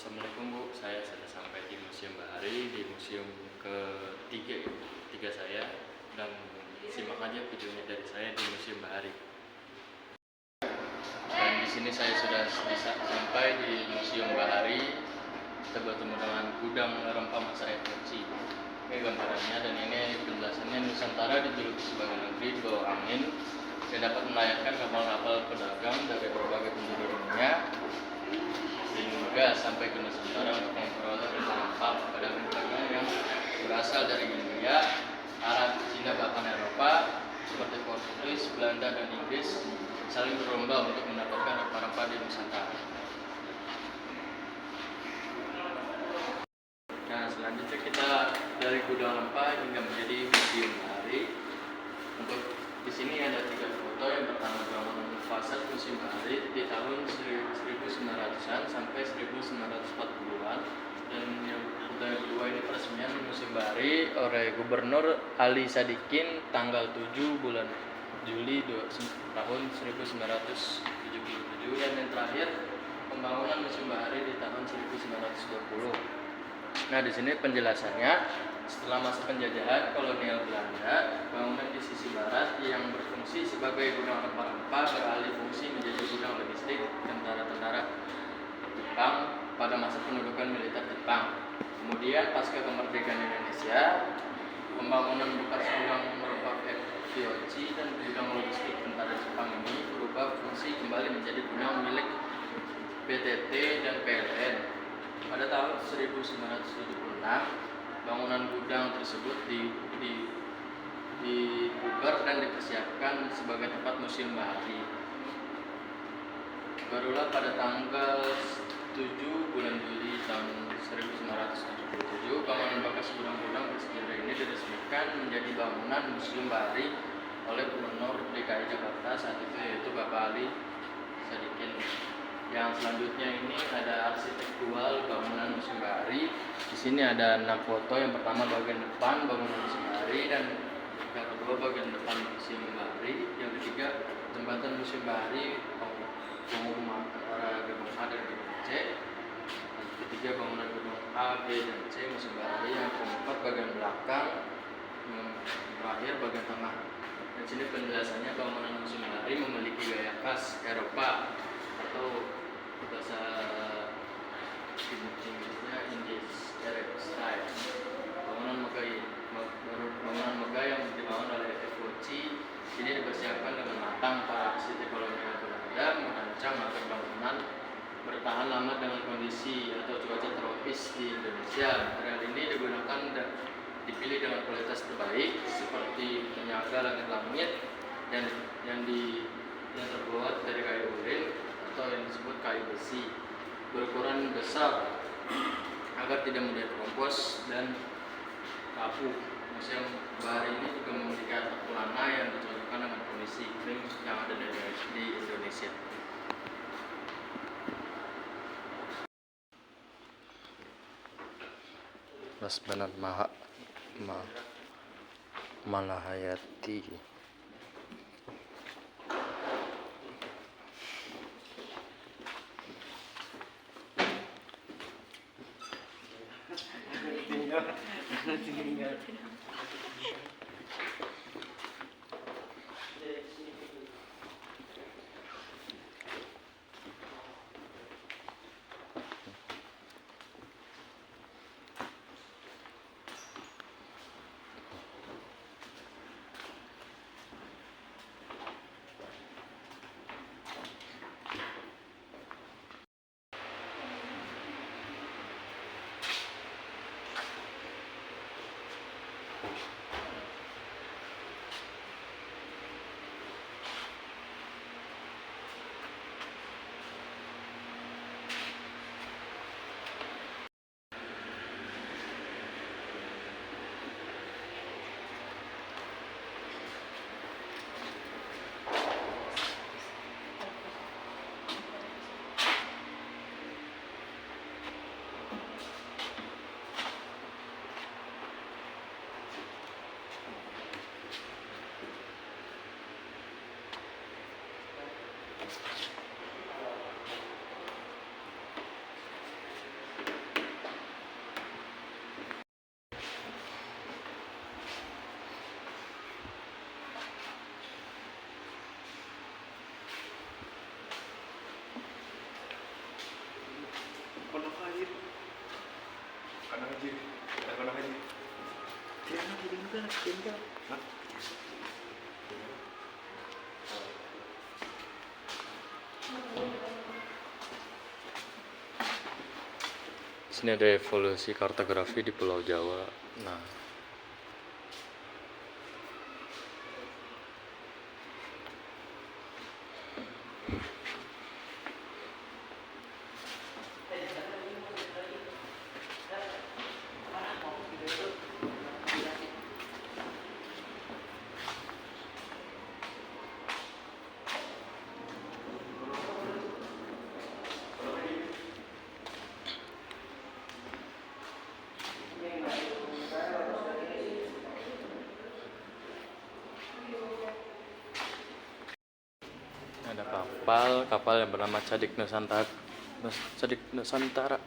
Assalamualaikum Bu, saya sudah sampai di Museum Bahari, di museum ketiga saya, dan simak aja videonya dari saya di Museum Bahari. Dan di sini saya sudah bisa sampai di Museum Bahari, kita bertemu dengan gudang rempah masa evolusi. Oke gambarannya, dan ini penjelasannya. Nusantara dijuluki sebagai negeri di bawah angin yang dapat melayani kapal-kapal pedagang dari berbagai penjuru dunia hingga sampai ke Nusantara untuk memperoleh rempah pedagang-pedagang yang berasal dari India, Arab, Cina, bahkan Eropa seperti Portugis, Belanda, dan Inggris saling berlomba untuk mendapatkan rempah-rempah di Nusantara. Nah, selanjutnya kita dari gudang rempah hingga menjadi Museum Bahari. Untuk di sini ada 3 foto. Yang pertama bangunan fasad Museum Bahari di tahun 1900-an sampai 1940-an, dan yang kedua ini peresmian Museum Bahari oleh Gubernur Ali Sadikin tanggal 7 bulan Juli tahun 1977, dan yang terakhir pembangunan Museum Bahari di tahun 1920. Nah, di sini penjelasannya. Setelah masa penjajahan kolonial Belanda, bangunan di sisi barat yang berfungsi sebagai gudang rempah-rempah beralih fungsi menjadi gudang logistik tentara-tentara Jepang pada masa pendudukan militer Jepang. Kemudian pasca kemerdekaan Indonesia, pembangunan bekas gudang rempah FVOC dan gudang logistik tentara Jepang ini berubah fungsi kembali menjadi gudang milik PTT dan PLN. Pada tahun 1976, bangunan gudang tersebut dibubar dan dipersiapkan sebagai tempat Museum Bahari. Barulah pada tanggal 7 bulan Juli tahun 1977, bangunan bekas gudang-gudang bersejarah ini diresmikan menjadi bangunan Museum Bahari oleh Gubernur DKI Jakarta saat itu, yaitu Bapak Ali Sadikin. Yang selanjutnya ini ada arsitektural bangunan Museum Bahari. Di sini ada 6 foto. Yang pertama bagian depan bangunan Museum Bahari, dan yang kedua bagian depan Museum Bahari. Yang ketiga jembatan Museum Bahari penghubung antara gedung A dan gedung C. Yang ketiga bangunan gedung A, B, dan C Museum Bahari. Yang keempat bagian belakang. Yang terakhir bagian tengah. Dan sini penjelasannya, bangunan Museum Bahari memiliki gaya khas Eropa atau bahasa Inggrisnya English Arab style. Bangunan megah yang dibangun oleh FOC ini dipersiapkan dengan matang. Para arsitek kolonial Belanda merancang agar bangunan bertahan lama dengan kondisi atau cuaca tropis di Indonesia. Material ini digunakan dan dipilih dengan kualitas terbaik seperti penyaga langit-langit dan yang terbuat dari kayu urin atau yang disebut kayu besi, berukuran besar agar tidak mudah keropos dan rapuh. Museum Bahari ini juga memiliki atap pelana yang dicocokkan dengan kondisi iklim yang ada di Indonesia. Mas Banat Malahayati. Kanan aja. Kanan aja. Tinggal. Hah? Sini ada evolusi kartografi di Pulau Jawa. Nah, ada kapal yang bernama Cadik Nusantara. Cadik Nusantara.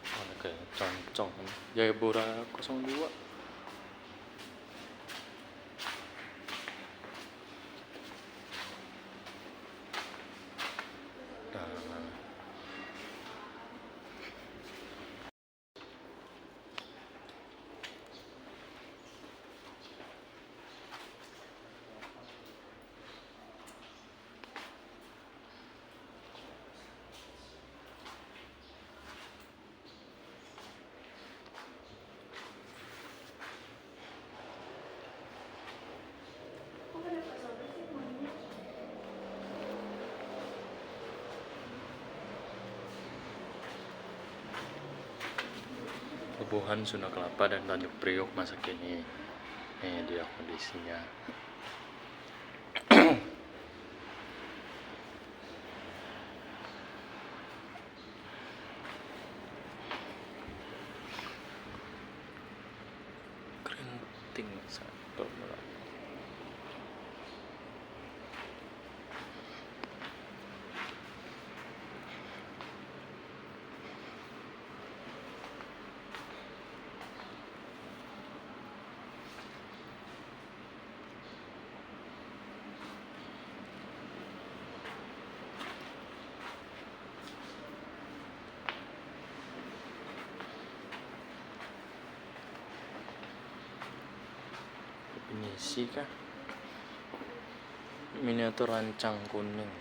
Ada kayak concong. Jayapura 02. Nah, Pelabuhan Sunda Kelapa dan Tanjung Priok masa kini. Ini dia kondisinya. Kerinting satu. Definisi kah? Miniatur rancang kuning.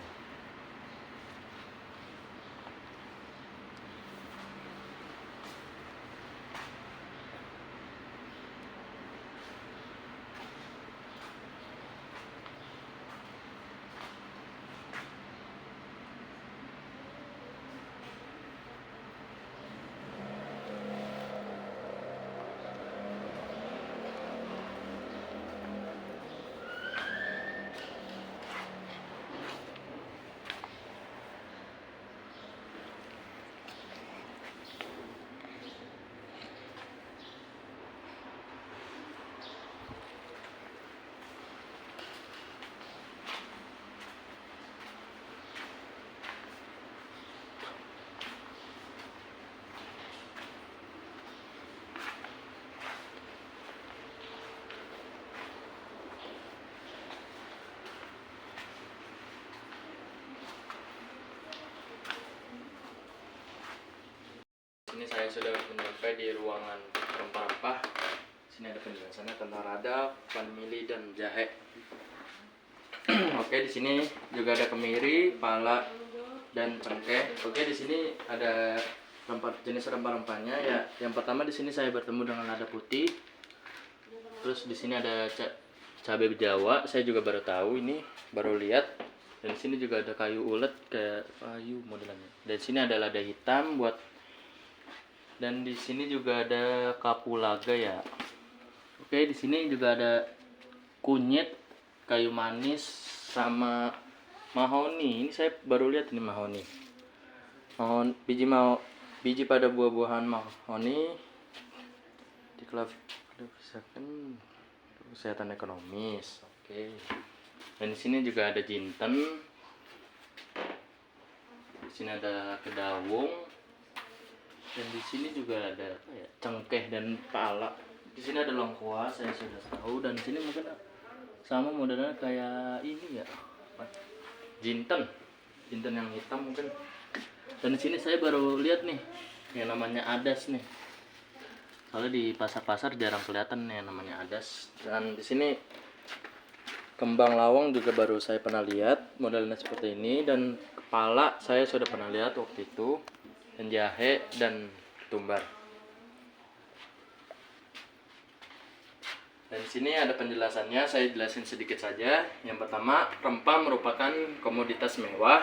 Ini saya sudah sampai di ruangan rempah-rempah. Sini ada penjelasannya tentang radaf, vanili dan jahe. Oke, di sini juga ada kemiri, pala, dan cengkeh. Oke, di sini ada jenis rempah-rempahnya ya. Yang pertama di sini saya bertemu dengan lada putih. Terus di sini ada cabai Jawa. Saya juga baru tahu ini, baru lihat. Dan di sini juga ada kayu ulet kayak kayu modelannya. Dan di sini ada lada hitam dan di sini juga ada kapulaga ya. Oke, di sini juga ada kunyit, kayu manis, sama mahoni. Ini saya baru lihat ini mahoni. Biji pada buah-buahan mahoni diklasifikasikan kesehatan ekonomis. Oke. Dan di sini juga ada jinten. Di sini ada kedawung. Dan di sini juga ada apa ya? Cengkeh dan pala. Di sini ada lengkuas, saya sudah tahu. Dan di sini mungkin sama modelnya kayak ini ya. Jinten yang hitam mungkin. Dan di sini saya baru lihat nih yang namanya adas nih. Soalnya di pasar-pasar jarang kelihatan nih yang namanya adas. Dan di sini kembang lawang juga baru saya pernah lihat modelnya seperti ini, dan kepala saya sudah pernah lihat waktu itu, dan jahe dan ketumbar. Dan di sini ada penjelasannya, saya jelasin sedikit saja. Yang pertama, rempah merupakan komoditas mewah,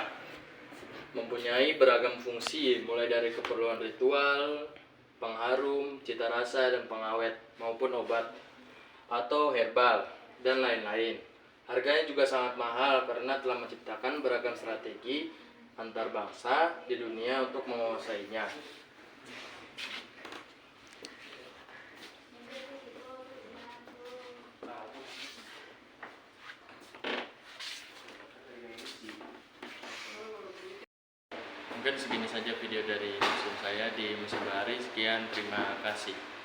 mempunyai beragam fungsi, mulai dari keperluan ritual, pengharum, cita rasa, dan pengawet, maupun obat atau herbal, dan lain-lain. Harganya juga sangat mahal karena telah menciptakan beragam strategi antar bangsa di dunia untuk menguasainya. Mungkin segini saja video dari museum saya di Museum Bahari. Sekian, terima kasih.